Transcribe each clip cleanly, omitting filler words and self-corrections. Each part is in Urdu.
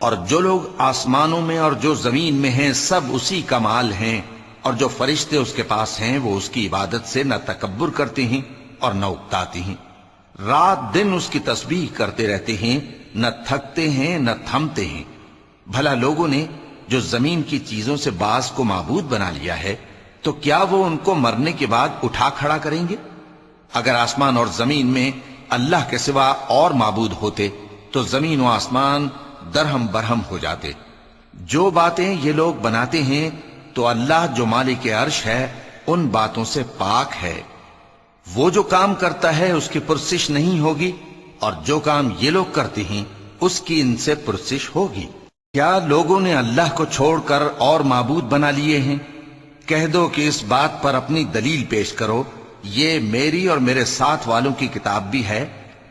اور جو لوگ آسمانوں میں اور جو زمین میں ہیں سب اسی کا مال ہیں، اور جو فرشتے اس کے پاس ہیں وہ اس کی عبادت سے نہ تکبر کرتے ہیں اور نہ اکتاتے ہیں، رات دن اس کی تسبیح کرتے رہتے ہیں، نہ تھکتے ہیں نہ تھمتے ہیں۔ بھلا لوگوں نے جو زمین کی چیزوں سے بعض کو معبود بنا لیا ہے، تو کیا وہ ان کو مرنے کے بعد اٹھا کھڑا کریں گے؟ اگر آسمان اور زمین میں اللہ کے سوا اور معبود ہوتے تو زمین و آسمان درہم برہم ہو جاتے۔ جو باتیں یہ لوگ بناتے ہیں تو اللہ جو مالک عرش ہے ان باتوں سے پاک ہے۔ وہ جو کام کرتا ہے اس کی پرسش نہیں ہوگی، اور جو کام یہ لوگ کرتے ہیں اس کی ان سے پرسش ہوگی۔ کیا لوگوں نے اللہ کو چھوڑ کر اور معبود بنا لیے ہیں؟ کہہ دو کہ اس بات پر اپنی دلیل پیش کرو، یہ میری اور میرے ساتھ والوں کی کتاب بھی ہے،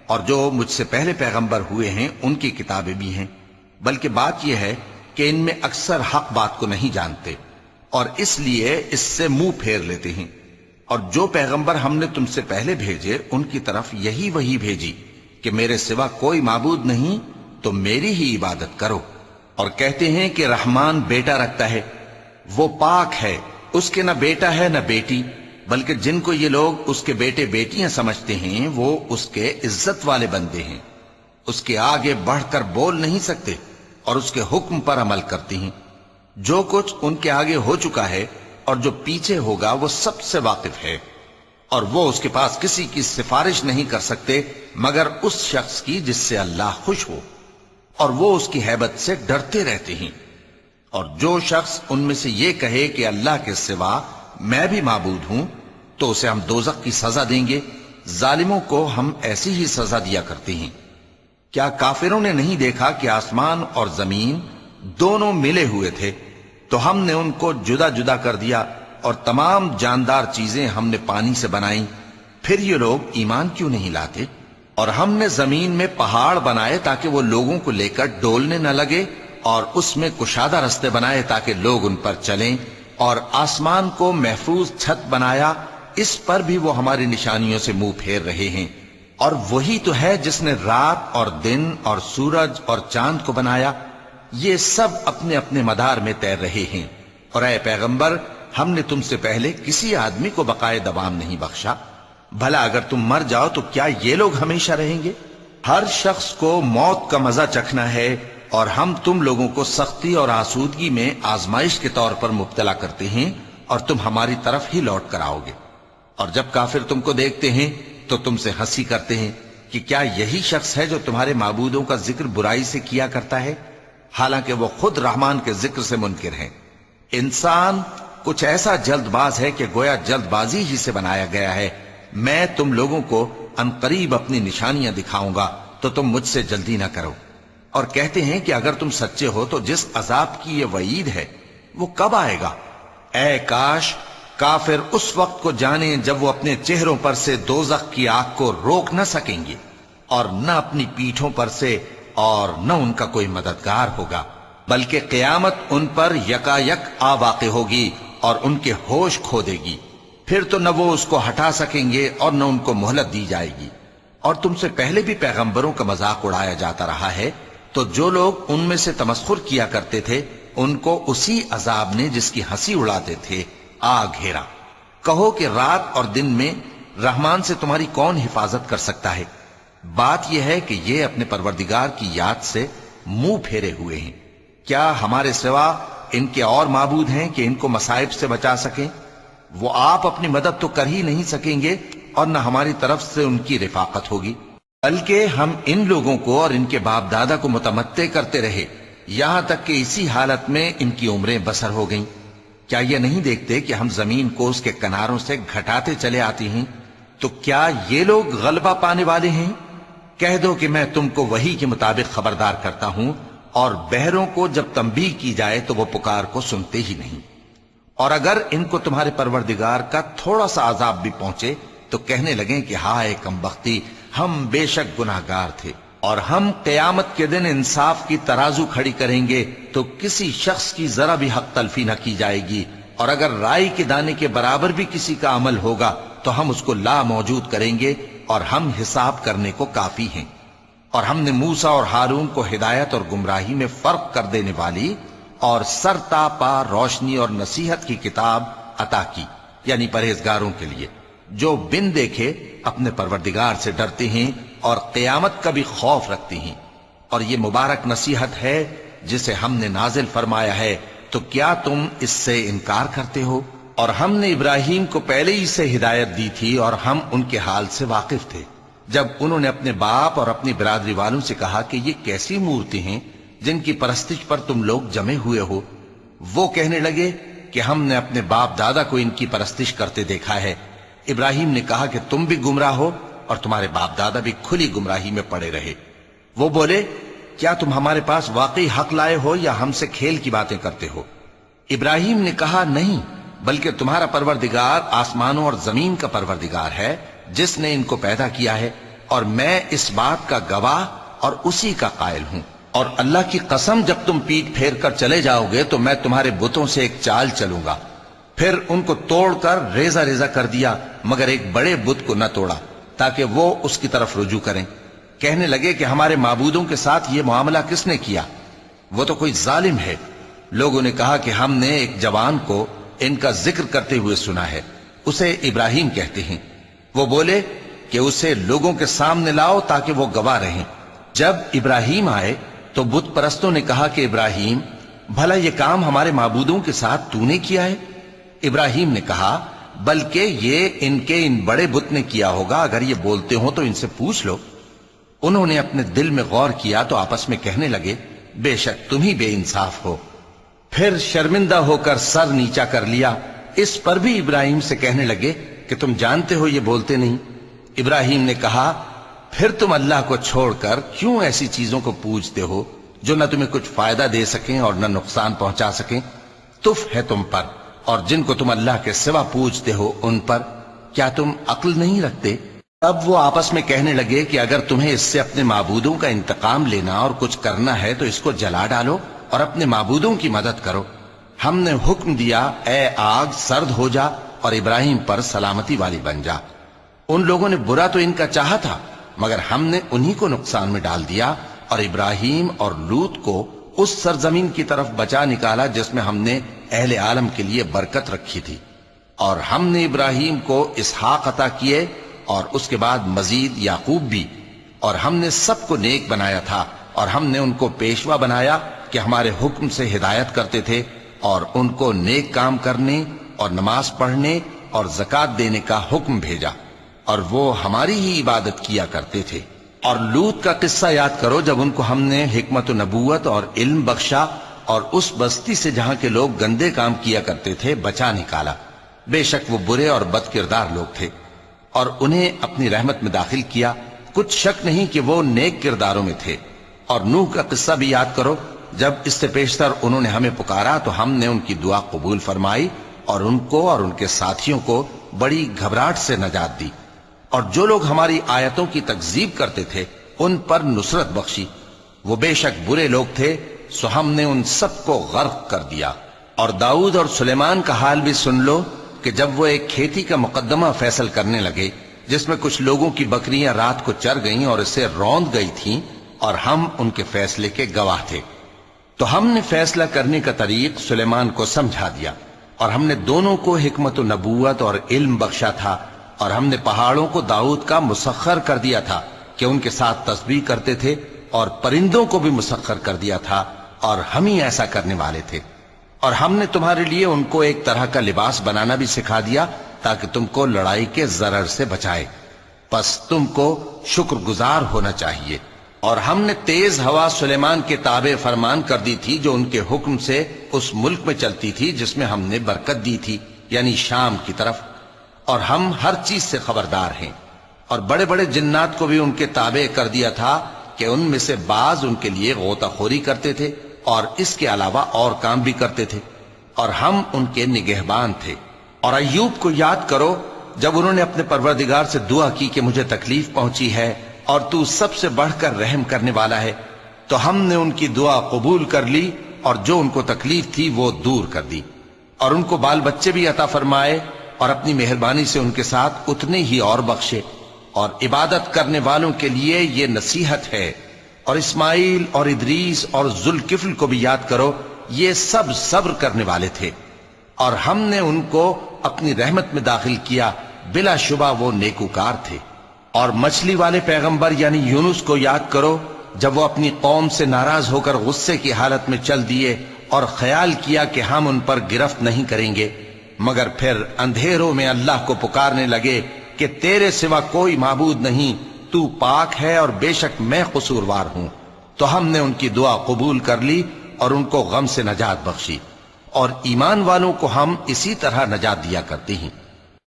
اور جو مجھ سے پہلے پیغمبر ہوئے ہیں ان کی کتابیں بھی ہیں، بلکہ بات یہ ہے کہ ان میں اکثر حق بات کو نہیں جانتے، اور اس لیے اس سے منہ پھیر لیتے ہیں۔ اور جو پیغمبر ہم نے تم سے پہلے بھیجے ان کی طرف یہی وحی بھیجی کہ میرے سوا کوئی معبود نہیں تو میری ہی عبادت کرو، اور کہتے ہیں کہ رحمان بیٹا رکھتا ہے، وہ پاک ہے، اس کے نہ بیٹا ہے نہ بیٹی، بلکہ جن کو یہ لوگ اس کے بیٹے بیٹیاں سمجھتے ہیں وہ اس کے عزت والے بندے ہیں، اس کے آگے بڑھ کر بول نہیں سکتے اور اس کے حکم پر عمل کرتے ہیں۔ جو کچھ ان کے آگے ہو چکا ہے اور جو پیچھے ہوگا وہ سب سے واقف ہے، اور وہ اس کے پاس کسی کی سفارش نہیں کر سکتے مگر اس شخص کی جس سے اللہ خوش ہو، اور وہ اس کی ہیبت سے ڈرتے رہتے ہیں۔ اور جو شخص ان میں سے یہ کہے کہ اللہ کے سوا میں بھی معبود ہوں تو اسے ہم دوزخ کی سزا دیں گے، ظالموں کو ہم ایسی ہی سزا دیا کرتے ہیں۔ کیا کافروں نے نہیں دیکھا کہ آسمان اور زمین دونوں ملے ہوئے تھے تو ہم نے ان کو جدا جدا کر دیا، اور تمام جاندار چیزیں ہم نے پانی سے بنائیں، پھر یہ لوگ ایمان کیوں نہیں لاتے؟ اور ہم نے زمین میں پہاڑ بنائے تاکہ وہ لوگوں کو لے کر ڈولنے نہ لگے، اور اس میں کشادہ رستے بنائے تاکہ لوگ ان پر چلیں، اور آسمان کو محفوظ چھت بنایا، اس پر بھی وہ ہماری نشانیوں سے منہ پھیر رہے ہیں۔ اور وہی تو ہے جس نے رات اور دن اور سورج اور چاند کو بنایا، یہ سب اپنے اپنے مدار میں تیر رہے ہیں۔ اور اے پیغمبر، ہم نے تم سے پہلے کسی آدمی کو بقائے دوام نہیں بخشا، بھلا اگر تم مر جاؤ تو کیا یہ لوگ ہمیشہ رہیں گے؟ ہر شخص کو موت کا مزہ چکھنا ہے، اور ہم تم لوگوں کو سختی اور آسودگی میں آزمائش کے طور پر مبتلا کرتے ہیں، اور تم ہماری طرف ہی لوٹ کر آؤ گے۔ اور جب کافر تم کو دیکھتے ہیں تو تم سے ہنسی کرتے ہیں کہ کیا یہی شخص ہے جو تمہارے معبودوں کا ذکر برائی سے کیا کرتا ہے، حالانکہ وہ خود رحمان کے ذکر سے منکر ہیں۔ انسان کچھ ایسا جلد باز ہے کہ گویا جلد بازی ہی سے بنایا گیا ہے۔ میں تم لوگوں کو عنقریب اپنی نشانیاں دکھاؤں گا تو تم مجھ سے جلدی نہ کرو۔ اور کہتے ہیں کہ اگر تم سچے ہو تو جس عذاب کی یہ وعید ہے وہ کب آئے گا؟ اے کاش کافر اس وقت کو جانیں جب وہ اپنے چہروں پر سے دوزخ کی آگ کو روک نہ سکیں گے، اور نہ اپنی پیٹھوں پر سے، اور نہ ان کا کوئی مددگار ہوگا، بلکہ قیامت ان پر یکا یک آ واقع ہوگی اور ان کے ہوش کھو دے گی، پھر تو نہ وہ اس کو ہٹا سکیں گے اور نہ ان کو مہلت دی جائے گی۔ اور تم سے پہلے بھی پیغمبروں کا مذاق اڑایا جاتا رہا ہے، تو جو لوگ ان میں سے تمسخر کیا کرتے تھے ان کو اسی عذاب نے جس کی ہنسی اڑاتے تھے آ گھیرا۔ کہو کہ رات اور دن میں رحمان سے تمہاری کون حفاظت کر سکتا ہے؟ بات یہ ہے کہ یہ اپنے پروردگار کی یاد سے منہ پھیرے ہوئے ہیں۔ کیا ہمارے سوا ان کے اور معبود ہیں کہ ان کو مصائب سے بچا سکیں؟ وہ آپ اپنی مدد تو کر ہی نہیں سکیں گے، اور نہ ہماری طرف سے ان کی رفاقت ہوگی، بلکہ ہم ان لوگوں کو اور ان کے باپ دادا کو متمتع کرتے رہے یہاں تک کہ اسی حالت میں ان کی عمریں بسر ہو گئیں۔ کیا یہ نہیں دیکھتے کہ ہم زمین کو اس کے کناروں سے گھٹاتے چلے آتے ہیں؟ تو کیا یہ لوگ غلبہ پانے والے ہیں؟ کہہ دو کہ میں تم کو وحی کے مطابق خبردار کرتا ہوں، اور بہروں کو جب تنبیہ کی جائے تو وہ پکار کو سنتے ہی نہیں۔ اور اگر ان کو تمہارے پروردگار کا تھوڑا سا عذاب بھی پہنچے تو کہنے لگیں کہ ہائے کمبختی، ہم بے شک گناہگار تھے، اور ہم قیامت کے دن انصاف کی ترازو کھڑی کریں گے تو کسی شخص کی ذرا بھی حق تلفی نہ کی جائے گی، اور اگر رائی کے دانے کے برابر بھی کسی کا عمل ہوگا تو ہم اس کو لا موجود کریں گے، اور ہم حساب کرنے کو کافی ہیں۔ اور ہم نے موسیٰ اور ہارون کو ہدایت اور گمراہی میں فرق کر دینے والی اور سرتا پا روشنی اور نصیحت کی کتاب عطا کی، یعنی پرہیزگاروں کے لیے جو بن دیکھے اپنے پروردگار سے ڈرتے ہیں اور قیامت کا بھی خوف رکھتے ہیں۔ اور یہ مبارک نصیحت ہے جسے ہم نے نازل فرمایا ہے، تو کیا تم اس سے انکار کرتے ہو؟ اور ہم نے ابراہیم کو پہلے ہی سے ہدایت دی تھی اور ہم ان کے حال سے واقف تھے جب انہوں نے اپنے باپ اور اپنی برادری والوں سے کہا کہ یہ کیسی مورتی ہیں جن کی پرستش پر تم لوگ جمے ہوئے ہو۔ وہ کہنے لگے کہ ہم نے اپنے باپ دادا کو ان کی پرستش کرتے دیکھا ہے۔ ابراہیم نے کہا کہ تم بھی گمراہ ہو اور تمہارے باپ دادا بھی کھلی گمراہی میں پڑے رہے۔ وہ بولے کیا تم ہمارے پاس واقعی حق لائے ہو یا ہم سے کھیل کی باتیں کرتے ہو؟ ابراہیم نے کہا نہیں، بلکہ تمہارا پروردگار آسمانوں اور زمین کا پروردگار ہے جس نے ان کو پیدا کیا ہے، اور میں اس بات کا گواہ اور اسی کا قائل ہوں۔ اور اللہ کی قسم جب تم پیٹ پھیر کر چلے جاؤ گے تو میں تمہارے بتوں سے ایک چال چلوں گا۔ پھر ان کو توڑ کر ریزہ ریزہ کر دیا، مگر ایک بڑے بت کو نہ توڑا تاکہ وہ اس کی طرف رجوع کریں۔ کہنے لگے کہ ہمارے معبودوں کے ساتھ یہ معاملہ کس نے کیا؟ وہ تو کوئی ظالم ہے۔ لوگوں نے کہا کہ ہم نے ایک جوان کو ان کا ذکر کرتے ہوئے سنا ہے، اسے ابراہیم کہتے ہیں۔ وہ بولے کہ اسے لوگوں کے سامنے لاؤ تاکہ وہ گواہ رہیں۔ جب ابراہیم آئے تو بت پرستوں نے کہا کہ ابراہیم، بھلا یہ کام ہمارے معبودوں کے ساتھ تو نے کیا ہے؟ ابراہیم نے کہا بلکہ یہ ان بڑے بت نے کیا ہوگا، اگر یہ بولتے ہوں تو ان سے پوچھ لو۔ انہوں نے اپنے دل میں غور کیا تو آپس میں کہنے لگے بے شک تم ہی بے انصاف ہو۔ پھر شرمندہ ہو کر سر نیچا کر لیا۔ اس پر بھی ابراہیم سے کہنے لگے کہ تم جانتے ہو یہ بولتے نہیں۔ ابراہیم نے کہا پھر تم اللہ کو چھوڑ کر کیوں ایسی چیزوں کو پوجتے ہو جو نہ تمہیں کچھ فائدہ دے سکیں اور نہ نقصان پہنچا سکیں؟ تف ہے تم پر اور جن کو تم اللہ کے سوا پوجتے ہو ان پر، کیا تم عقل نہیں رکھتے؟ اب وہ آپس میں کہنے لگے کہ اگر تمہیں اس سے اپنے معبودوں کا انتقام لینا اور کچھ کرنا ہے تو اس کو جلا ڈالو اور اپنے معبودوں کی مدد کرو۔ ہم نے حکم دیا اے آگ سرد ہو جا اور ابراہیم پر سلامتی والی بن جا۔ ان لوگوں نے برا تو ان کا چاہا تھا، مگر ہم نے انہی کو نقصان میں ڈال دیا اور ابراہیم اور لوط کو اس سرزمین کی طرف بچا نکالا جس میں ہم نے اہل عالم کے لیے برکت رکھی تھی۔ اور ہم نے ابراہیم کو اسحاق عطا کیے اور اس کے بعد مزید یعقوب بھی، اور ہم نے سب کو نیک بنایا تھا اور ہم نے ان کو پیشوا بنایا کہ ہمارے حکم سے ہدایت کرتے تھے اور ان کو نیک کام کرنے اور نماز پڑھنے اور زکوٰۃ دینے کا حکم بھیجا، اور وہ ہماری ہی عبادت کیا کرتے تھے۔ اور لوط کا قصہ یاد کرو جب ان کو ہم نے حکمت و نبوت اور علم بخشا اور اس بستی سے جہاں کے لوگ گندے کام کیا کرتے تھے بچا نکالا۔ بے شک وہ برے اور بد کردار لوگ تھے، اور انہیں اپنی رحمت میں داخل کیا، کچھ شک نہیں کہ وہ نیک کرداروں میں تھے۔ اور نوح کا قصہ بھی یاد کرو جب اس سے پیشتر انہوں نے ہمیں پکارا تو ہم نے ان کی دعا قبول فرمائی اور ان کو اور ان کے ساتھیوں کو بڑی گھبراہٹ سے نجات دی، اور جو لوگ ہماری آیتوں کی تکذیب کرتے تھے ان پر نصرت بخشی۔ وہ بے شک برے لوگ تھے، سو ہم نے ان سب کو غرق کر دیا۔ اور داؤد اور سلیمان کا حال بھی سن لو کہ جب وہ ایک کھیتی کا مقدمہ فیصل کرنے لگے جس میں کچھ لوگوں کی بکریاں رات کو چر گئیں اور اسے روند گئی تھیں، اور ہم ان کے فیصلے کے گواہ تھے، تو ہم نے فیصلہ کرنے کا طریق سلیمان کو سمجھا دیا، اور ہم نے دونوں کو حکمت و نبوت اور علم بخشا تھا، اور ہم نے پہاڑوں کو داؤد کا مسخر کر دیا تھا کہ ان کے ساتھ تسبیح کرتے تھے، اور پرندوں کو بھی مسخر کر دیا تھا، اور ہم ہی ایسا کرنے والے تھے۔ اور ہم نے تمہارے لیے ان کو ایک طرح کا لباس بنانا بھی سکھا دیا تاکہ تم کو لڑائی کے ضرر سے بچائے، پس تم کو شکر گزار ہونا چاہیے۔ اور ہم نے تیز ہوا سلیمان کے تابع فرمان کر دی تھی جو ان کے حکم سے اس ملک میں چلتی تھی جس میں ہم نے برکت دی تھی، یعنی شام کی طرف، اور ہم ہر چیز سے خبردار ہیں۔ اور بڑے بڑے جنات کو بھی ان کے تابع کر دیا تھا کہ ان میں سے بعض ان کے لیے غوطہ خوری کرتے تھے اور اس کے علاوہ اور کام بھی کرتے تھے، اور ہم ان کے نگہبان تھے۔ اور ایوب کو یاد کرو جب انہوں نے اپنے پروردگار سے دعا کی کہ مجھے تکلیف پہنچی ہے اور تو سب سے بڑھ کر رحم کرنے والا ہے، تو ہم نے ان کی دعا قبول کر لی اور جو ان کو تکلیف تھی وہ دور کر دی، اور ان کو بال بچے بھی عطا فرمائے اور اپنی مہربانی سے ان کے ساتھ اتنے ہی اور بخشے۔ اور عبادت کرنے والوں کے لیے یہ نصیحت ہے۔ اور اسماعیل اور ادریس اور ذوالکفل کو بھی یاد کرو، یہ سب صبر کرنے والے تھے، اور ہم نے ان کو اپنی رحمت میں داخل کیا، بلا شبہ وہ نیکوکار تھے۔ اور مچھلی والے پیغمبر یعنی یونس کو یاد کرو، جب وہ اپنی قوم سے ناراض ہو کر غصے کی حالت میں چل دیے اور خیال کیا کہ ہم ان پر گرفت نہیں کریں گے، مگر پھر اندھیروں میں اللہ کو پکارنے لگے کہ تیرے سوا کوئی معبود نہیں، تو پاک ہے اور بے شک میں قصوروار ہوں۔ تو ہم نے ان کی دعا قبول کر لی اور ان کو غم سے نجات بخشی، اور ایمان والوں کو ہم اسی طرح نجات دیا کرتے ہیں۔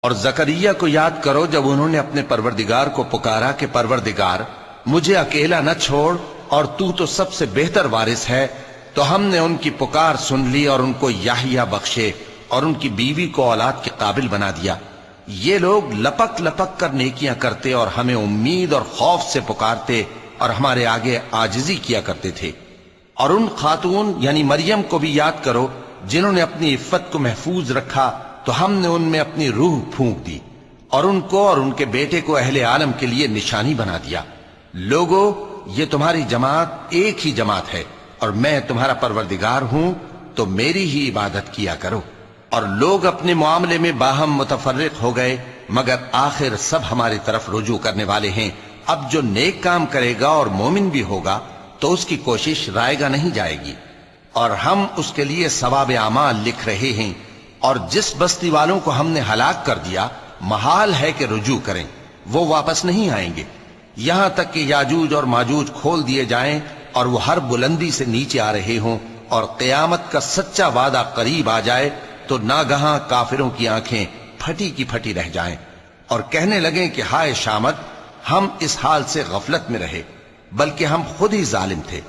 اور زکریا کو یاد کرو، جب انہوں نے اپنے پروردگار کو پکارا کہ پروردگار مجھے اکیلا نہ چھوڑ، اور تو سب سے بہتر وارث ہے، تو ہم نے ان کی پکار سن لی اور ان کو یحییٰ بخشے اور ان کی بیوی کو اولاد کے قابل بنا دیا۔ یہ لوگ لپک لپک کر نیکیاں کرتے اور ہمیں امید اور خوف سے پکارتے اور ہمارے آگے عاجزی کیا کرتے تھے۔ اور ان خاتون یعنی مریم کو بھی یاد کرو، جنہوں نے اپنی عفت کو محفوظ رکھا، تو ہم نے ان میں اپنی روح پھونک دی اور ان کو اور ان کے بیٹے کو اہل عالم کے لیے نشانی بنا دیا۔ لوگو، یہ تمہاری جماعت ایک ہی جماعت ہے اور میں تمہارا پروردگار ہوں، تو میری ہی عبادت کیا کرو۔ اور لوگ اپنے معاملے میں باہم متفرق ہو گئے، مگر آخر سب ہماری طرف رجوع کرنے والے ہیں۔ اب جو نیک کام کرے گا اور مومن بھی ہوگا تو اس کی کوشش رائے گا نہیں جائے گی، اور ہم اس کے لیے ثواب اعمال لکھ رہے ہیں۔ اور جس بستی والوں کو ہم نے ہلاک کر دیا، محال ہے کہ رجوع کریں، وہ واپس نہیں آئیں گے، یہاں تک کہ یاجوج اور ماجوج کھول دیے جائیں اور وہ ہر بلندی سے نیچے آ رہے ہوں، اور قیامت کا سچا وعدہ قریب آ جائے تو ناگہاں کافروں کی آنکھیں پھٹی کی پھٹی رہ جائیں اور کہنے لگیں کہ ہائے شامت، ہم اس حال سے غفلت میں رہے، بلکہ ہم خود ہی ظالم تھے۔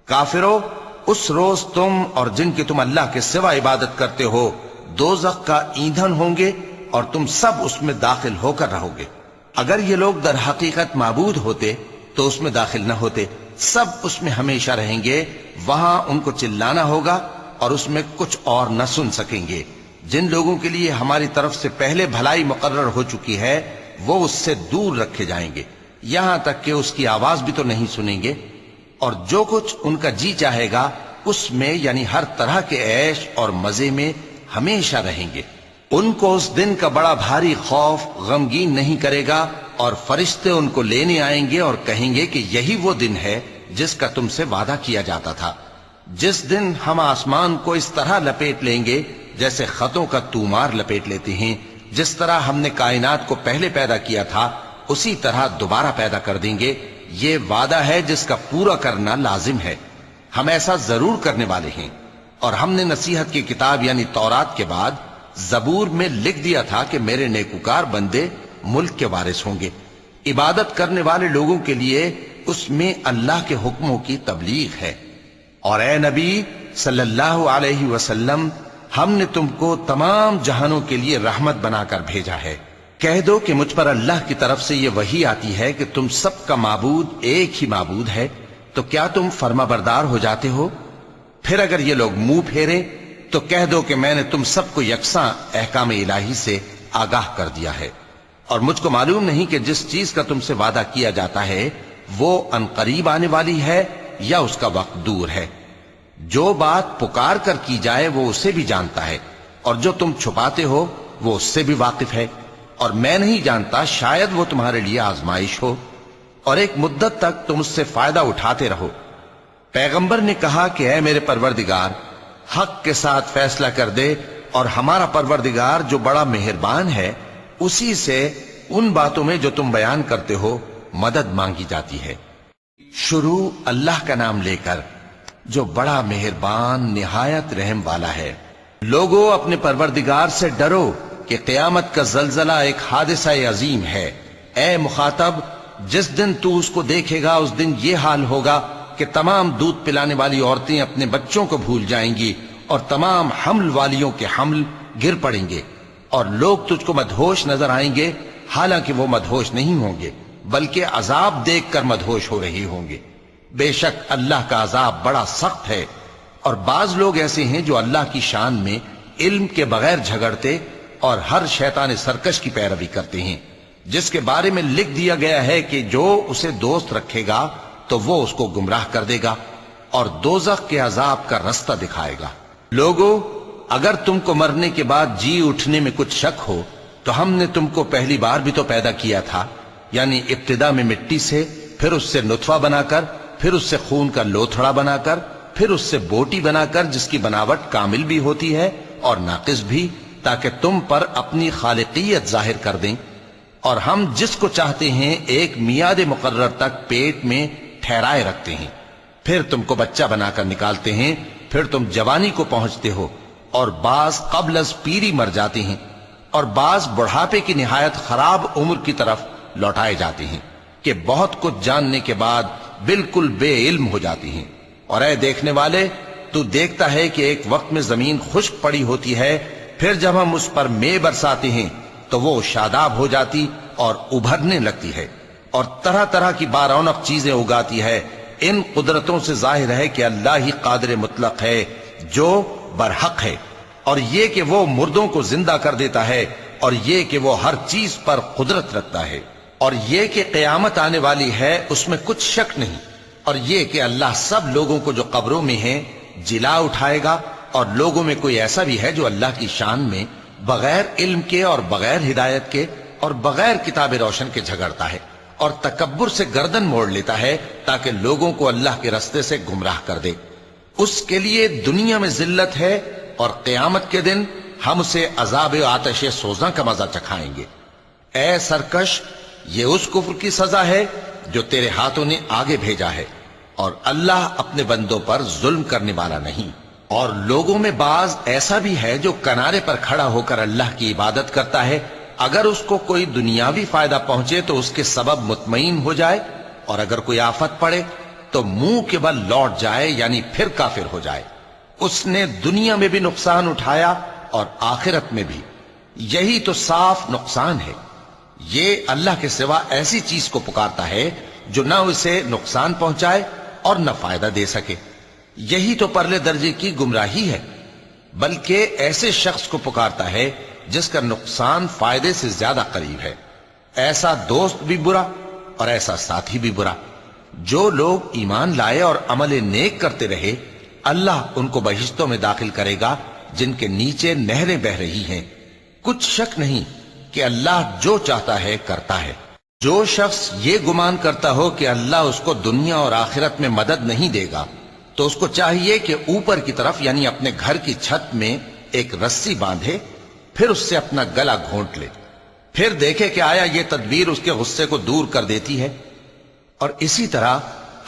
کافروں، اس روز تم اور جن کی تم اللہ کے سوا عبادت کرتے ہو دوزخ کا ایندھن ہوں گے، اور تم سب اس میں داخل ہو کر رہو گے۔ اگر یہ لوگ در حقیقت معبود ہوتے تو اس میں داخل نہ ہوتے، سب اس میں ہمیشہ رہیں گے، وہاں ان کو چلانا ہوگا اور اس میں کچھ اور نہ سن سکیں گے۔ جن لوگوں کے لیے ہماری طرف سے پہلے بھلائی مقرر ہو چکی ہے، وہ اس سے دور رکھے جائیں گے، یہاں تک کہ اس کی آواز بھی تو نہیں سنیں گے، اور جو کچھ ان کا جی چاہے گا اس میں یعنی ہر طرح کے عیش اور مزے میں ہمیشہ رہیں گے۔ ان کو اس دن کا بڑا بھاری خوف غمگین نہیں کرے گا، اور فرشتے ان کو لینے آئیں گے اور کہیں گے کہ یہی وہ دن ہے جس کا تم سے وعدہ کیا جاتا تھا، جس دن ہم آسمان کو اس طرح لپیٹ لیں گے جیسے خطوں کا تومار لپیٹ لیتے ہیں۔ جس طرح ہم نے کائنات کو پہلے پیدا کیا تھا اسی طرح دوبارہ پیدا کر دیں گے۔ یہ وعدہ ہے جس کا پورا کرنا لازم ہے، ہم ایسا ضرور کرنے والے ہیں۔ اور ہم نے نصیحت کی کتاب یعنی تورات کے بعد زبور میں لکھ دیا تھا کہ میرے نیکوکار بندے ملک کے وارث ہوں گے۔ عبادت کرنے والے لوگوں کے لیے اس میں اللہ کے حکموں کی تبلیغ ہے۔ اور اے نبی صلی اللہ علیہ وسلم، ہم نے تم کو تمام جہانوں کے لیے رحمت بنا کر بھیجا ہے۔ کہہ دو کہ مجھ پر اللہ کی طرف سے یہ وحی آتی ہے کہ تم سب کا معبود ایک ہی معبود ہے، تو کیا تم فرما بردار ہو جاتے ہو؟ پھر اگر یہ لوگ منہ پھیرے تو کہہ دو کہ میں نے تم سب کو یکساں احکام الہی سے آگاہ کر دیا ہے، اور مجھ کو معلوم نہیں کہ جس چیز کا تم سے وعدہ کیا جاتا ہے وہ عنقریب آنے والی ہے یا اس کا وقت دور ہے۔ جو بات پکار کر کی جائے وہ اسے بھی جانتا ہے، اور جو تم چھپاتے ہو وہ اس سے بھی واقف ہے، اور میں نہیں جانتا، شاید وہ تمہارے لیے آزمائش ہو، اور ایک مدت تک تم اس سے فائدہ اٹھاتے رہو۔ پیغمبر نے کہا کہ اے میرے پروردگار، حق کے ساتھ فیصلہ کر دے، اور ہمارا پروردگار جو بڑا مہربان ہے اسی سے ان باتوں میں جو تم بیان کرتے ہو مدد مانگی جاتی ہے۔ شروع اللہ کا نام لے کر جو بڑا مہربان نہایت رحم والا ہے۔ لوگو، اپنے پروردگار سے ڈرو کہ قیامت کا زلزلہ ایک حادثہ عظیم ہے۔ اے مخاطب، جس دن تو اس کو دیکھے گا اس دن یہ حال ہوگا کہ تمام دودھ پلانے والی عورتیں اپنے بچوں کو بھول جائیں گی، اور تمام حمل والیوں کے حمل گر پڑیں گے، اور لوگ تجھ کو مدہوش نظر آئیں گے، حالانکہ وہ مدہوش نہیں ہوں گے بلکہ عذاب دیکھ کر مدہوش ہو رہے ہوں گے۔ بے شک اللہ کا عذاب بڑا سخت ہے۔ اور بعض لوگ ایسے ہیں جو اللہ کی شان میں علم کے بغیر جھگڑتے اور ہر شیطان سرکش کی پیروی کرتے ہیں۔ جس کے بارے میں لکھ دیا گیا ہے کہ جو اسے دوست رکھے گا تو وہ اس کو گمراہ کر دے گا اور دوزخ کے عذاب کا رستہ دکھائے گا۔ لوگو، اگر تم کو مرنے کے بعد جی اٹھنے میں کچھ شک ہو تو ہم نے تم کو پہلی بار بھی تو پیدا کیا تھا، یعنی ابتدا میں مٹی سے، پھر اس سے نطفہ بنا کر، پھر اس سے خون کا لوتھڑا بنا کر، پھر اس سے بوٹی بنا کر جس کی بناوٹ کامل بھی ہوتی ہے اور ناقص بھی، تاکہ تم پر اپنی خالقیت ظاہر کر دیں۔ اور ہم جس کو چاہتے ہیں ایک میعاد مقرر تک پیٹ میں ٹھہرائے رکھتے ہیں، پھر تم کو بچہ بنا کر نکالتے ہیں، پھر تم جوانی کو پہنچتے ہو، اور بعض قبل از پیری مر جاتے ہیں، اور بعض بڑھاپے کی نہایت خراب عمر کی طرف لوٹائے جاتے ہیں کہ بہت کچھ جاننے کے بعد بالکل بے علم ہو جاتی ہیں۔ اور اے دیکھنے والے، تو دیکھتا ہے کہ ایک وقت میں زمین خشک پڑی ہوتی ہے، پھر جب ہم اس پر مے برساتے ہیں تو وہ شاداب ہو جاتی اور ابھرنے لگتی ہے اور طرح طرح کی بارونق چیزیں اگاتی ہے۔ ان قدرتوں سے ظاہر ہے کہ اللہ ہی قادر مطلق ہے جو برحق ہے، اور یہ کہ وہ مردوں کو زندہ کر دیتا ہے، اور یہ کہ وہ ہر چیز پر قدرت رکھتا ہے، اور یہ کہ قیامت آنے والی ہے اس میں کچھ شک نہیں، اور یہ کہ اللہ سب لوگوں کو جو قبروں میں ہیں جلا اٹھائے گا، اور لوگوں میں کوئی ایسا بھی ہے جو اللہ کی شان میں بغیر علم کے اور بغیر ہدایت کے اور بغیر کتاب روشن کے جھگڑتا ہے اور تکبر سے گردن موڑ لیتا ہے تاکہ لوگوں کو اللہ کے رستے سے گمراہ کر دے۔ اس کے لیے دنیا میں ذلت ہے، اور قیامت کے دن ہم اسے عذاب آتش سوزاں کا مزہ چکھائیں گے۔ اے سرکش، یہ اس کفر کی سزا ہے جو تیرے ہاتھوں نے آگے بھیجا ہے، اور اللہ اپنے بندوں پر ظلم کرنے والا نہیں۔ اور لوگوں میں بعض ایسا بھی ہے جو کنارے پر کھڑا ہو کر اللہ کی عبادت کرتا ہے، اگر اس کو کوئی دنیاوی فائدہ پہنچے تو اس کے سبب مطمئن ہو جائے، اور اگر کوئی آفت پڑے تو منہ کے بل لوٹ جائے، یعنی پھر کافر ہو جائے۔ اس نے دنیا میں بھی نقصان اٹھایا اور آخرت میں بھی، یہی تو صاف نقصان ہے۔ یہ اللہ کے سوا ایسی چیز کو پکارتا ہے جو نہ اسے نقصان پہنچائے اور نہ فائدہ دے سکے، یہی تو پرلے درجے کی گمراہی ہے۔ بلکہ ایسے شخص کو پکارتا ہے جس کا نقصان فائدے سے زیادہ قریب ہے۔ ایسا دوست بھی برا اور ایسا ساتھی بھی برا۔ جو لوگ ایمان لائے اور عمل نیک کرتے رہے، اللہ ان کو بہشتوں میں داخل کرے گا جن کے نیچے نہریں بہ رہی ہیں۔ کچھ شک نہیں کہ اللہ جو چاہتا ہے کرتا ہے۔ جو شخص یہ گمان کرتا ہو کہ اللہ اس کو دنیا اور آخرت میں مدد نہیں دے گا، تو اس کو چاہیے کہ اوپر کی طرف یعنی اپنے گھر کی چھت میں ایک رسی باندھے، پھر اس سے اپنا گلا گھونٹ لے، پھر دیکھے کہ آیا یہ تدبیر اس کے غصے کو دور کر دیتی ہے۔ اور اسی طرح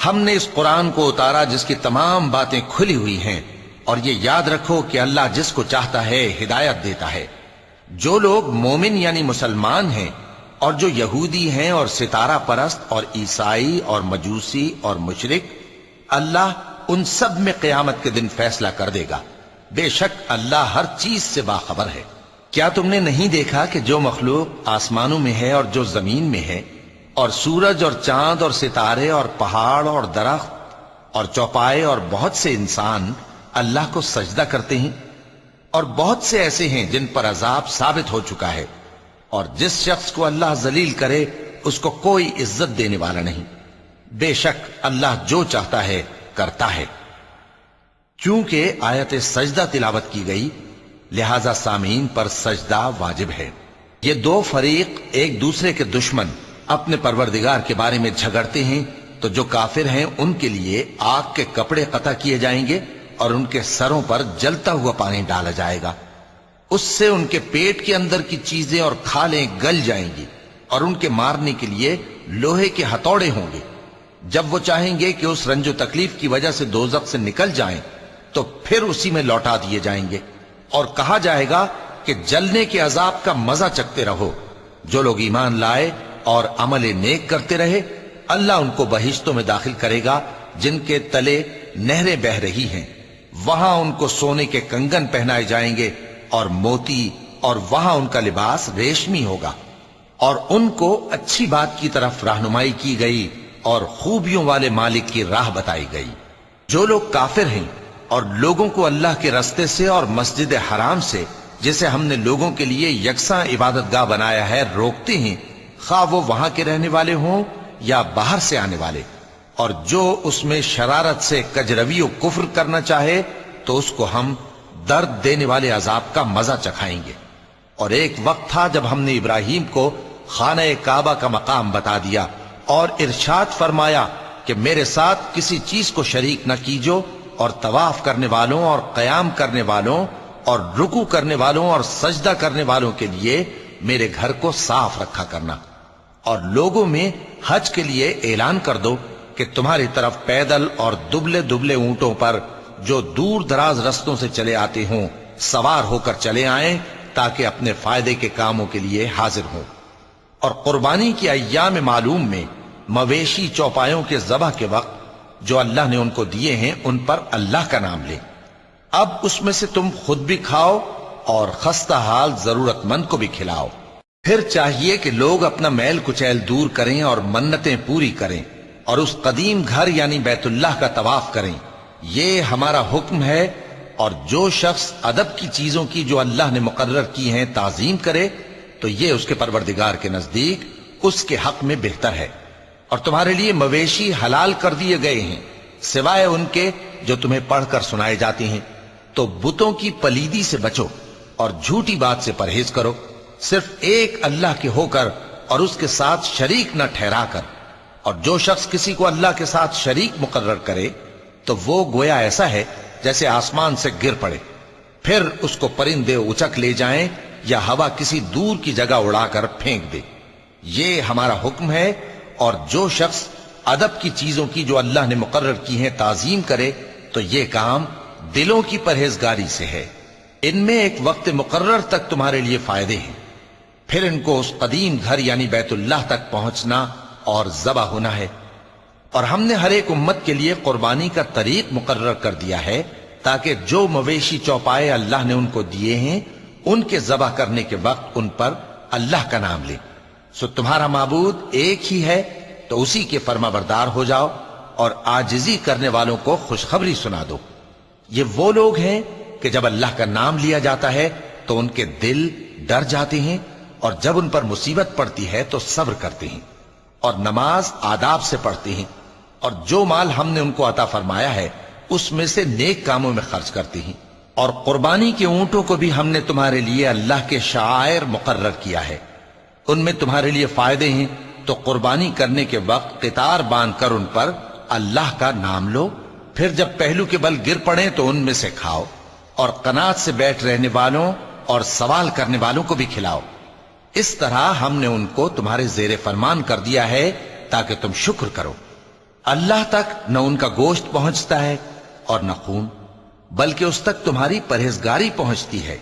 ہم نے اس قرآن کو اتارا جس کی تمام باتیں کھلی ہوئی ہیں، اور یہ یاد رکھو کہ اللہ جس کو چاہتا ہے ہدایت دیتا ہے۔ جو لوگ مومن یعنی مسلمان ہیں اور جو یہودی ہیں اور ستارہ پرست اور عیسائی اور مجوسی اور مشرک، اللہ ان سب میں قیامت کے دن فیصلہ کر دے گا۔ بے شک اللہ ہر چیز سے باخبر ہے۔ کیا تم نے نہیں دیکھا کہ جو مخلوق آسمانوں میں ہے اور جو زمین میں ہے، اور سورج اور چاند اور ستارے اور پہاڑ اور درخت اور چوپائے اور بہت سے انسان اللہ کو سجدہ کرتے ہیں، اور بہت سے ایسے ہیں جن پر عذاب ثابت ہو چکا ہے، اور جس شخص کو اللہ ذلیل کرے اس کو کوئی عزت دینے والا نہیں۔ بے شک اللہ جو چاہتا ہے کرتا ہے۔ چونکہ آیت سجدہ تلاوت کی گئی لہذا سامعین پر سجدہ واجب ہے۔ یہ دو فریق ایک دوسرے کے دشمن اپنے پروردگار کے بارے میں جھگڑتے ہیں، تو جو کافر ہیں ان کے لیے آگ کے کپڑے قطع کیے جائیں گے اور ان کے سروں پر جلتا ہوا پانی ڈالا جائے گا، اس سے ان کے پیٹ کے اندر کی چیزیں اور کھالیں گل جائیں گی، اور ان کے مارنے کے لیے لوہے کے ہتھوڑے ہوں گے۔ جب وہ چاہیں گے کہ اس رنج و تکلیف کی وجہ سے دوزخ سے نکل جائیں تو پھر اسی میں لوٹا دیے جائیں گے، اور کہا جائے گا کہ جلنے کے عذاب کا مزہ چکھتے رہو۔ جو لوگ ایمان لائے اور عمل نیک کرتے رہے، اللہ ان کو بہشتوں میں داخل کرے گا جن کے تلے نہریں بہ رہی ہیں، وہاں ان کو سونے کے کنگن پہنائے جائیں گے اور موتی، اور وہاں ان کا لباس ریشمی ہوگا، اور ان کو اچھی بات کی طرف رہنمائی کی گئی اور خوبیوں والے مالک کی راہ بتائی گئی۔ جو لوگ کافر ہیں اور لوگوں کو اللہ کے رستے سے اور مسجد حرام سے، جسے ہم نے لوگوں کے لیے یکساں عبادت گاہ بنایا ہے، روکتے ہیں، خواہ وہ وہاں کے رہنے والے ہوں یا باہر سے آنے والے، اور جو اس میں شرارت سے کجروی و کفر کرنا چاہے تو اس کو ہم درد دینے والے عذاب کا مزہ چکھائیں گے۔ اور ایک وقت تھا جب ہم نے ابراہیم کو خانہ کعبہ کا مقام بتا دیا اور ارشاد فرمایا کہ میرے ساتھ کسی چیز کو شریک نہ کیجو، اور طواف کرنے والوں اور قیام کرنے والوں اور رکوع کرنے والوں اور سجدہ کرنے والوں کے لیے میرے گھر کو صاف رکھا کرنا، اور لوگوں میں حج کے لیے اعلان کر دو کہ تمہاری طرف پیدل اور دبلے دبلے اونٹوں پر جو دور دراز رستوں سے چلے آتے ہوں سوار ہو کر چلے آئیں، تاکہ اپنے فائدے کے کاموں کے لیے حاضر ہوں۔ اور قربانی کی ایام معلوم میں مویشی چوپایوں کے ذبح کے وقت جو اللہ نے ان کو دیے ہیں ان پر اللہ کا نام لیں۔ اب اس میں سے تم خود بھی کھاؤ اور خستہ حال ضرورت مند کو بھی کھلاؤ۔ پھر چاہیے کہ لوگ اپنا میل کچیل دور کریں اور منتیں پوری کریں اور اس قدیم گھر یعنی بیت اللہ کا طواف کریں، یہ ہمارا حکم ہے۔ اور جو شخص ادب کی چیزوں کی جو اللہ نے مقرر کی ہیں تعظیم کرے تو یہ اس کے پروردگار کے نزدیک اس کے حق میں بہتر ہے۔ اور تمہارے لیے مویشی حلال کر دیے گئے ہیں سوائے ان کے جو تمہیں پڑھ کر سنائے جاتے ہیں، تو بتوں کی پلیدی سے بچو اور جھوٹی بات سے پرہیز کرو، صرف ایک اللہ کے ہو کر اور اس کے ساتھ شریک نہ ٹھہرا کر۔ اور جو شخص کسی کو اللہ کے ساتھ شریک مقرر کرے تو وہ گویا ایسا ہے جیسے آسمان سے گر پڑے، پھر اس کو پرندے اچک لے جائیں یا ہوا کسی دور کی جگہ اڑا کر پھینک دے۔ یہ ہمارا حکم ہے۔ اور جو شخص ادب کی چیزوں کی جو اللہ نے مقرر کی ہیں تعظیم کرے تو یہ کام دلوں کی پرہیزگاری سے ہے۔ ان میں ایک وقت مقرر تک تمہارے لیے فائدے ہیں، پھر ان کو اس قدیم گھر یعنی بیت اللہ تک پہنچنا اور ذبح ہونا ہے۔ اور ہم نے ہر ایک امت کے لیے قربانی کا طریق مقرر کر دیا ہے تاکہ جو مویشی چوپائے اللہ نے ان کو دیے ہیں ان کے ذبح کرنے کے وقت ان پر اللہ کا نام لیں۔ سو تمہارا معبود ایک ہی ہے تو اسی کے فرما بردار ہو جاؤ اور عاجزی کرنے والوں کو خوشخبری سنا دو۔ یہ وہ لوگ ہیں کہ جب اللہ کا نام لیا جاتا ہے تو ان کے دل ڈر جاتے ہیں، اور جب ان پر مصیبت پڑتی ہے تو صبر کرتے ہیں اور نماز آداب سے پڑھتے ہیں، اور جو مال ہم نے ان کو عطا فرمایا ہے اس میں سے نیک کاموں میں خرچ کرتے ہیں۔ اور قربانی کے اونٹوں کو بھی ہم نے تمہارے لیے اللہ کے شعائر مقرر کیا ہے، ان میں تمہارے لیے فائدے ہیں، تو قربانی کرنے کے وقت قطار باندھ کر ان پر اللہ کا نام لو، پھر جب پہلو کے بل گر پڑیں تو ان میں سے کھاؤ، اور قناعت سے بیٹھ رہنے والوں اور سوال کرنے والوں کو بھی کھلاؤ۔ اس طرح ہم نے ان کو تمہارے زیر فرمان کر دیا ہے تاکہ تم شکر کرو۔ اللہ تک نہ ان کا گوشت پہنچتا ہے اور نہ خون، بلکہ اس تک تمہاری پرہیزگاری پہنچتی ہے۔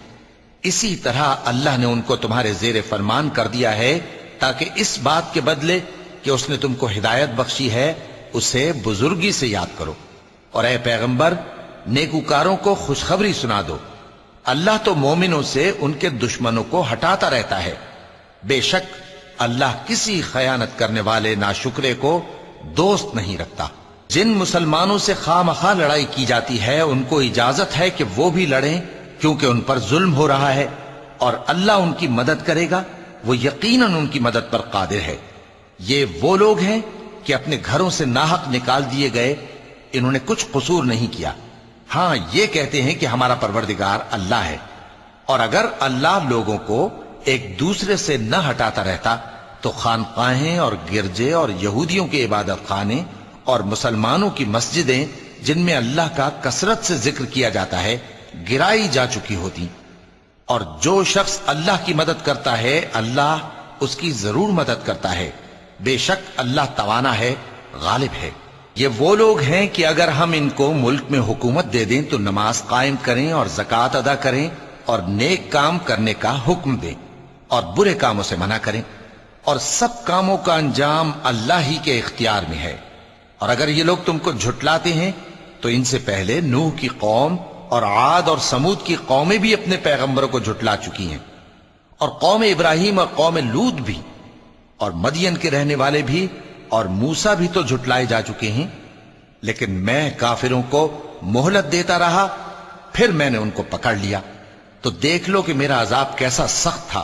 اسی طرح اللہ نے ان کو تمہارے زیر فرمان کر دیا ہے تاکہ اس بات کے بدلے کہ اس نے تم کو ہدایت بخشی ہے اسے بزرگی سے یاد کرو۔ اور اے پیغمبر، نیکوکاروں کو خوشخبری سنا دو، اللہ تو مومنوں سے ان کے دشمنوں کو ہٹاتا رہتا ہے۔ بے شک اللہ کسی خیانت کرنے والے ناشکرے کو دوست نہیں رکھتا۔ جن مسلمانوں سے خواہ مخواہ لڑائی کی جاتی ہے ان کو اجازت ہے کہ وہ بھی لڑیں، کیونکہ ان پر ظلم ہو رہا ہے، اور اللہ ان کی مدد کرے گا، وہ یقیناً ان کی مدد پر قادر ہے۔ یہ وہ لوگ ہیں کہ اپنے گھروں سے ناحق نکال دیے گئے، انہوں نے کچھ قصور نہیں کیا، ہاں یہ کہتے ہیں کہ ہمارا پروردگار اللہ ہے۔ اور اگر اللہ لوگوں کو ایک دوسرے سے نہ ہٹاتا رہتا تو خانقاہیں اور گرجے اور یہودیوں کے عبادت خانے اور مسلمانوں کی مسجدیں جن میں اللہ کا کثرت سے ذکر کیا جاتا ہے گرائی جا چکی ہوتی۔ اور جو شخص اللہ کی مدد کرتا ہے اللہ اس کی ضرور مدد کرتا ہے، بے شک اللہ توانا ہے، غالب ہے۔ یہ وہ لوگ ہیں کہ اگر ہم ان کو ملک میں حکومت دے دیں تو نماز قائم کریں اور زکوٰۃ ادا کریں اور نیک کام کرنے کا حکم دیں اور برے کاموں سے منع کریں، اور سب کاموں کا انجام اللہ ہی کے اختیار میں ہے۔ اور اگر یہ لوگ تم کو جھٹلاتے ہیں تو ان سے پہلے نوح کی قوم اور عاد اور سمود کی قومیں بھی اپنے پیغمبروں کو جھٹلا چکی ہیں، اور قوم ابراہیم اور قوم لوط بھی، اور مدین کے رہنے والے بھی، اور موسیٰ بھی تو جھٹلائے جا چکے ہیں۔ لیکن میں کافروں کو مہلت دیتا رہا، پھر میں نے ان کو پکڑ لیا، تو دیکھ لو کہ میرا عذاب کیسا سخت تھا۔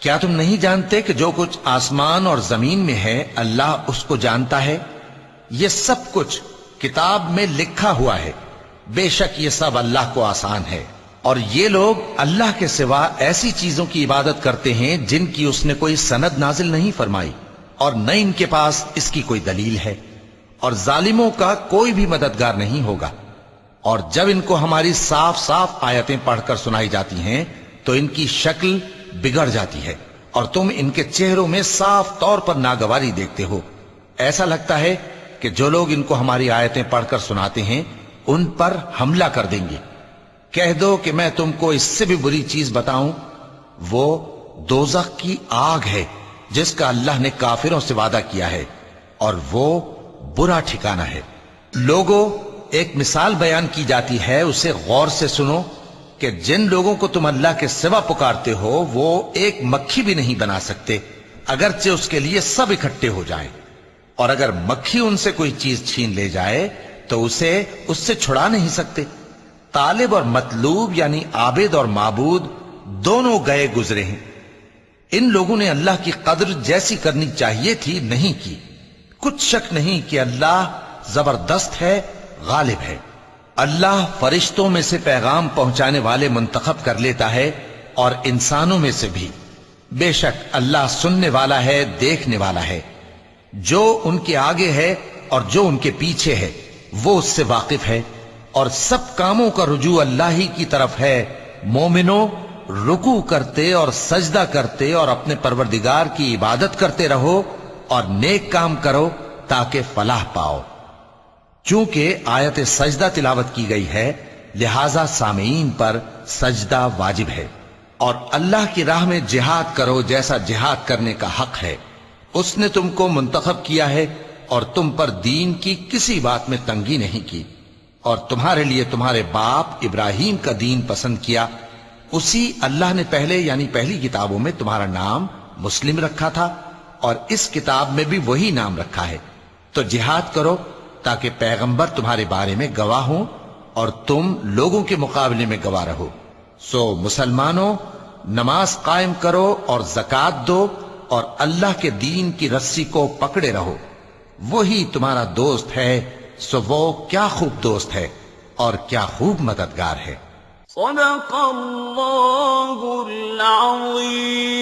کیا تم نہیں جانتے کہ جو کچھ آسمان اور زمین میں ہے اللہ اس کو جانتا ہے؟ یہ سب کچھ کتاب میں لکھا ہوا ہے، بے شک یہ سب اللہ کو آسان ہے۔ اور یہ لوگ اللہ کے سوا ایسی چیزوں کی عبادت کرتے ہیں جن کی اس نے کوئی سند نازل نہیں فرمائی، اور نہ ان کے پاس اس کی کوئی دلیل ہے، اور ظالموں کا کوئی بھی مددگار نہیں ہوگا۔ اور جب ان کو ہماری صاف صاف آیتیں پڑھ کر سنائی جاتی ہیں تو ان کی شکل بگڑ جاتی ہے، اور تم ان کے چہروں میں صاف طور پر ناگواری دیکھتے ہو۔ ایسا لگتا ہے کہ جو لوگ ان کو ہماری آیتیں پڑھ کر سناتے ہیں ان پر حملہ کر دیں گے۔ کہہ دو کہ میں تم کو اس سے بھی بری چیز بتاؤں، وہ دوزخ کی آگ ہے جس کا اللہ نے کافروں سے وعدہ کیا ہے، اور وہ برا ٹھکانہ ہے۔ لوگوں، ایک مثال بیان کی جاتی ہے، اسے غور سے سنو کہ جن لوگوں کو تم اللہ کے سوا پکارتے ہو وہ ایک مکھی بھی نہیں بنا سکتے، اگرچہ اس کے لیے سب اکٹھے ہو جائیں، اور اگر مکھی ان سے کوئی چیز چھین لے جائے تو اسے اس سے چھڑا نہیں سکتے۔ طالب اور مطلوب یعنی عابد اور معبود دونوں گئے گزرے ہیں۔ ان لوگوں نے اللہ کی قدر جیسی کرنی چاہیے تھی نہیں کی۔ کچھ شک نہیں کہ اللہ زبردست ہے، غالب ہے۔ اللہ فرشتوں میں سے پیغام پہنچانے والے منتخب کر لیتا ہے اور انسانوں میں سے بھی۔ بے شک اللہ سننے والا ہے، دیکھنے والا ہے۔ جو ان کے آگے ہے اور جو ان کے پیچھے ہے وہ اس سے واقف ہے، اور سب کاموں کا رجوع اللہ ہی کی طرف ہے۔ مومنوں، رکوع کرتے اور سجدہ کرتے اور اپنے پروردگار کی عبادت کرتے رہو اور نیک کام کرو تاکہ فلاح پاؤ۔ چونکہ آیت سجدہ تلاوت کی گئی ہے لہذا سامعین پر سجدہ واجب ہے، اور اللہ کی راہ میں جہاد کرو جیسا جہاد کرنے کا حق ہے۔ اس نے تم کو منتخب کیا ہے اور تم پر دین کی کسی بات میں تنگی نہیں کی، اور تمہارے لیے تمہارے باپ ابراہیم کا دین پسند کیا۔ اسی اللہ نے پہلے یعنی پہلی کتابوں میں تمہارا نام مسلم رکھا تھا، اور اس کتاب میں بھی وہی نام رکھا ہے۔ تو جہاد کرو تاکہ پیغمبر تمہارے بارے میں گواہ ہوں اور تم لوگوں کے مقابلے میں گواہ رہو۔ سو مسلمانوں، نماز قائم کرو اور زکوٰۃ دو اور اللہ کے دین کی رسی کو پکڑے رہو، وہی تمہارا دوست ہے۔ سو وہ کیا خوب دوست ہے اور کیا خوب مددگار ہے۔ صدق اللہ العظیم۔